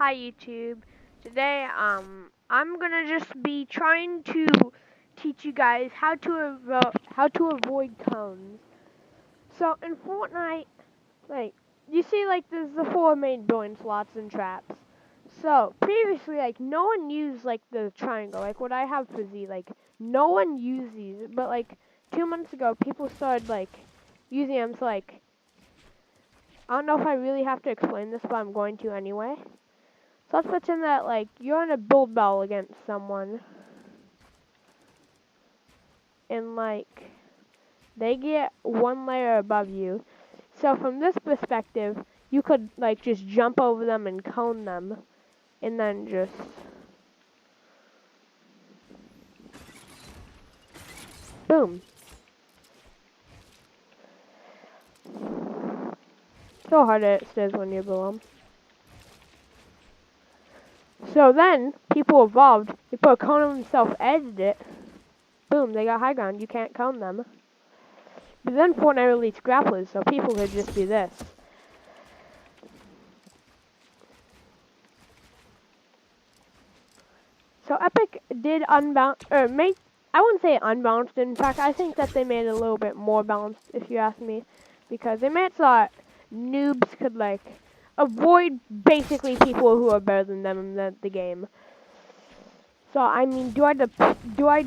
Hi YouTube. Today I'm gonna just be trying to teach you guys how to avoid cones. So in Fortnite, like you see like there's the four main building slots and traps. So previously like no one used like the triangle, like what I have for Z, like no one used these, but like 2 months ago people started like using them, so like I don't know if I really have to explain this, but I'm going to anyway. So let's pretend that, like, you're in a build battle against someone. And, like, they get one layer above you. So from this perspective, you could, like, just jump over them and cone them. And then just... boom. So hard it is when you're below them. So then, people evolved. They put a cone on themselves, edged it. Boom, they got high ground. You can't cone them. But then Fortnite released grapplers, so people could just do this. So Epic did unbounce, or make, I wouldn't say unbalanced. In fact, I think that they made it a little bit more balanced, if you ask me, because they made it so that noobs could like avoid basically people who are better than them in the game. So I mean, do I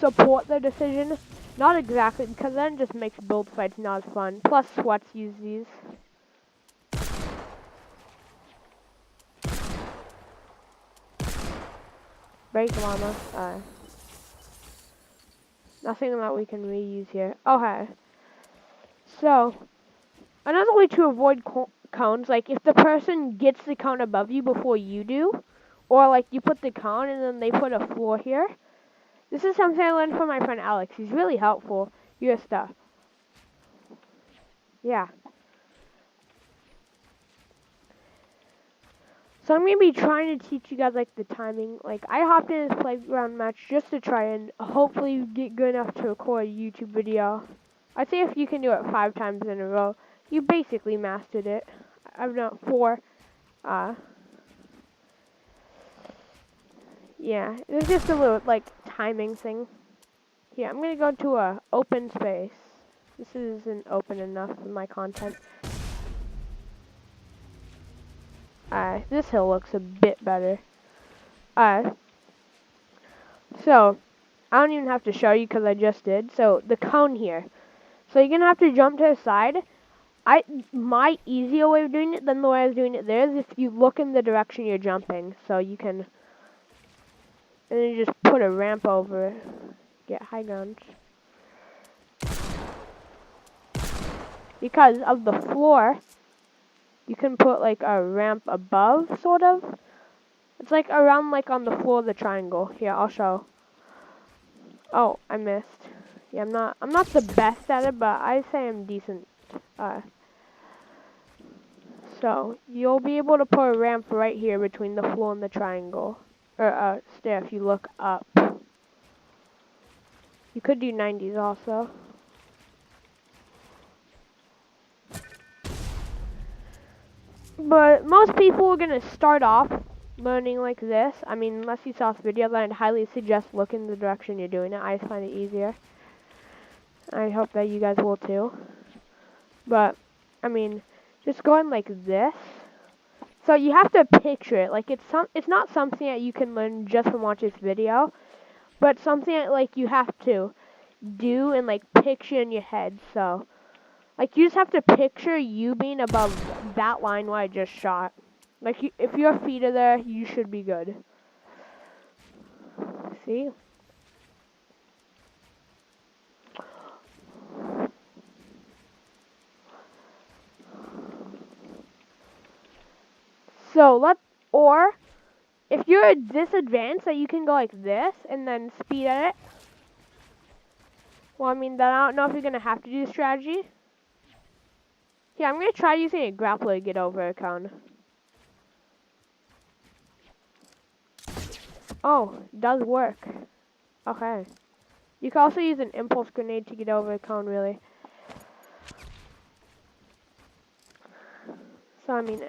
support their decision? Not exactly, because then it just makes build fights not as fun. Plus, sweats use these. Break llama. Nothing that we can reuse here. Okay. So, another way to avoid cones, like if the person gets the cone above you before you do, or like you put the cone and then they put a floor here. This is something I learned from my friend Alex. He's really helpful. Your stuff. Yeah. So I'm going to be trying to teach you guys like the timing. Like I hopped in this playground match just to try and hopefully get good enough to record a YouTube video. I'd say if you can do it 5 times in a row, you basically mastered it. I've done 4. Yeah, it's just a little like timing thing. Here, I'm going to go to a open space. This isn't open enough for my content. This hill looks a bit better. So, I don't even have to show you because I just did. So, the cone here. So, you're going to have to jump to the side. My easier way of doing it than the way I was doing it there is if you look in the direction you're jumping. So, you can... and then you just put a ramp over it. Get high ground. Because of the floor, you can put like a ramp above, sort of. It's like around like on the floor of the triangle. Here, I'll show. Oh, I missed. Yeah, I'm not the best at it, but I say I'm decent. So you'll be able to put a ramp right here between the floor and the triangle, or stair if you look up. You could do 90s also. But most people are gonna start off learning like this. I mean, unless you saw this video, then I'd highly suggest look in the direction you're doing it. I just find it easier. I hope that you guys will too. But, I mean, just going like this. So you have to picture it. Like it's not something that you can learn just from watching this video, but something that like you have to do and like picture in your head. So, like you just have to picture you being above that line where I just shot. Like if your feet are there, you should be good. See? So or if you're this advanced that you can go like this and then speed at it. Well, I mean, then I don't know if you're gonna have to do strategy. Yeah, I'm gonna try using a grappler to get over a cone. Oh, it does work. Okay. You can also use an impulse grenade to get over a cone, really. So, I mean,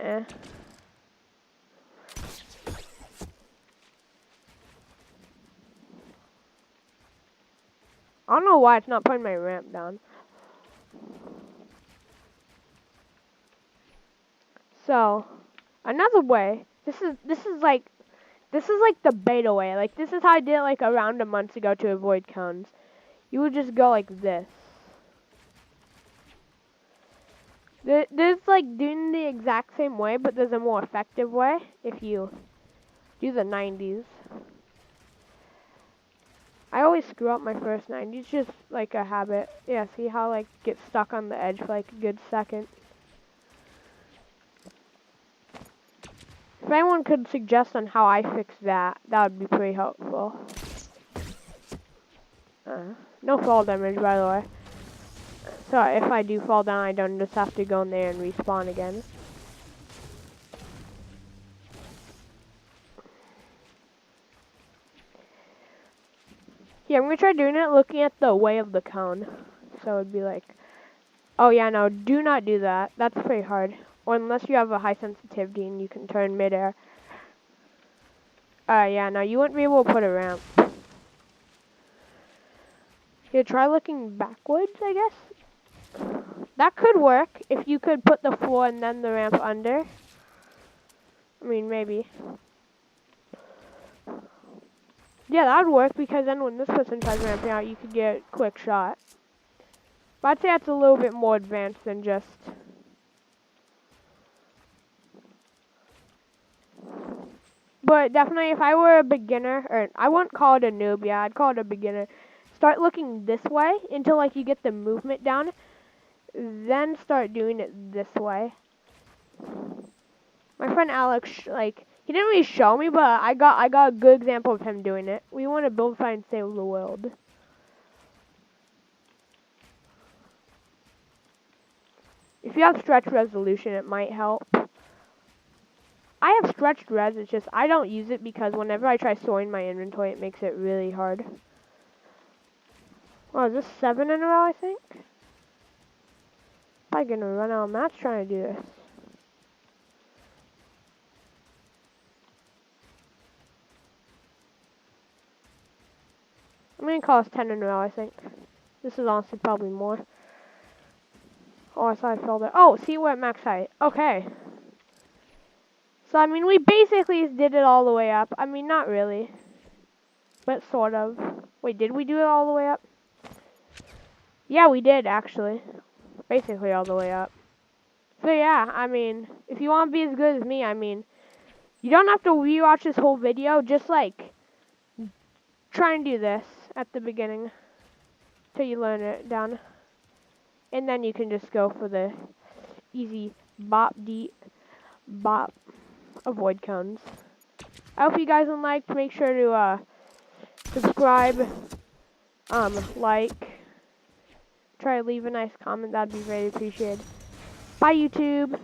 why it's not putting my ramp down. So, another way, this is like the beta way. Like, this is how I did it like around a month ago to avoid cones. You would just go like this. There's like doing the exact same way, but there's a more effective way if you do the 90s. I always screw up my first 90s, just like a habit. Yeah, see how like get stuck on the edge for like a good second. If anyone could suggest on how I fix that, that would be pretty helpful. No fall damage, by the way. So if I do fall down, I don't just have to go in there and respawn again. Yeah, I'm gonna try doing it looking at the way of the cone. So it'd be like, oh yeah, no, do not do that. That's pretty hard. Or unless you have a high sensitivity and you can turn midair. Yeah, no, you wouldn't be able to put a ramp. Yeah, try looking backwards, I guess. That could work if you could put the floor and then the ramp under. I mean, maybe. Yeah, that would work because then when this person tries ramping out, you could get a quick shot. But I'd say that's a little bit more advanced than just... But definitely, if I were a beginner, or I wouldn't call it a noob, yeah, I'd call it a beginner. Start looking this way until like you get the movement down, then start doing it this way. My friend Alex, like, he didn't really show me, but I got a good example of him doing it. We want to build, find, save the world. If you have stretch resolution, it might help. I have stretched res, it's just I don't use it because whenever I try storing my inventory, it makes it really hard. Oh, is this 7 in a row, I think? I'm gonna run out of mats trying to do this. I'm gonna call this 10 in a row, I think. This is honestly probably more. Oh, I thought I fell there. Oh, see, we're at max height. Okay. So, I mean, we basically did it all the way up. I mean, not really. But sort of. Wait, did we do it all the way up? Yeah, we did, actually. Basically all the way up. So, yeah, I mean, if you want to be as good as me, I mean, you don't have to rewatch this whole video. Just, like, try and do this at the beginning till you learn it down. And then you can just go for the easy bop, deep, bop. Avoid cones. I hope you guys liked. Make sure to subscribe, like, try to leave a nice comment. That'd be very appreciated. Bye, YouTube.